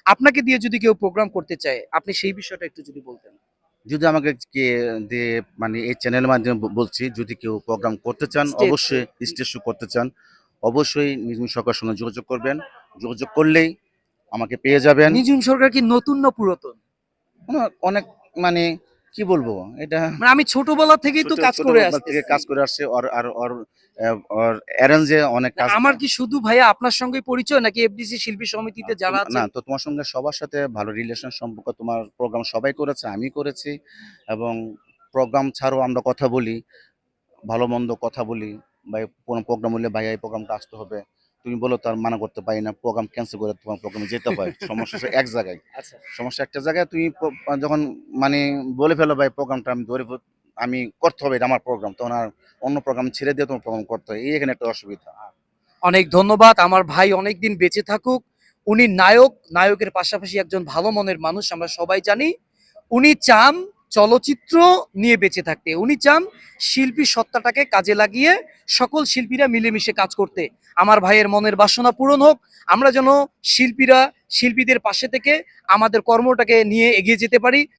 আপনাকে দিয়ে যদি কেউ প্রোগ্রাম করতে চায়, আপনি সেই বিষয়টা একটু যদি বলতেন। যদি আমাকে কে দিয়ে মানে এই চ্যানেলের মাধ্যমে বলছি, যদি কেউ প্রোগ্রাম করতে চান, স্টেজ শো। অবশ্যই স্টেজ শো করতে চান, অবশ্যই নিঝুম সরকারের সঙ্গে যোগাযোগ করবেন। যোগাযোগ করলেই আমাকে পেয়ে যাবেন। নিঝুম সরকার কি নতুন না পুরাতন? অনেক মানে কি বলবো এটা, মানে আমি ছোটবেলা থেকেই তো কাজ করে ছোটবেলা থেকে আসতেছি। কাজ করে আসছে। ওর অ্যারেঞ্জে অনেক না, কাজ। আমার কি শুধু ভাইয়া আপনার সঙ্গে পরিচয় নাকি এফডিসি শিল্পী সমিতিতে যারা না আছেন? তো, তোমার সঙ্গে সবার সাথে ভালো রিলেশন সম্পর্ক, তোমার প্রোগ্রাম সবাই করেছে, আমি করেছি। এবং প্রোগ্রাম ছাড়াও আমরা কথা বলি, ভালো মন্দ কথা বলি। ভাই কোনো প্রোগ্রাম হলে ভাই এই প্রোগ্রামটা আসতে হবে, তুমি বলো, তার মানা করতে পারি না, প্রোগ্রাম ক্যান্সেল করে তোমার প্রোগ্রামে যেতে হয়। সমস্যা হচ্ছে এক জায়গায়, আচ্ছা, সমস্যা একটা জায়গায়। তুমি যখন মানে বলে ফেলো ভাই প্রোগ্রামটা আমি ধরে আমি করতে হবে, এটা আমার প্রোগ্রাম, তখন আর অন্য প্রোগ্রাম ছেড়ে দিয়ে তোমার প্রোগ্রাম করতে হয়, এই এখানে একটা অসুবিধা। অনেক ধন্যবাদ। আমার ভাই অনেকদিন বেঁচে থাকুক। উনি নায়ক, নায়কের পাশাপাশি একজন ভালো মনের মানুষ, আমরা সবাই জানি। উনি চান চলচ্চিত্র নিয়ে বেঁচে থাকতে। উনি চান শিল্পী সত্তাটাকে কাজে লাগিয়ে সকল শিল্পীরা মিলেমিশে কাজ করতে। আমার ভাইয়ের মনের বাসনা পূরণ হোক। আমরা যেন শিল্পীরা শিল্পীদের পাশে থেকে আমাদের কর্মটাকে নিয়ে এগিয়ে যেতে পারি।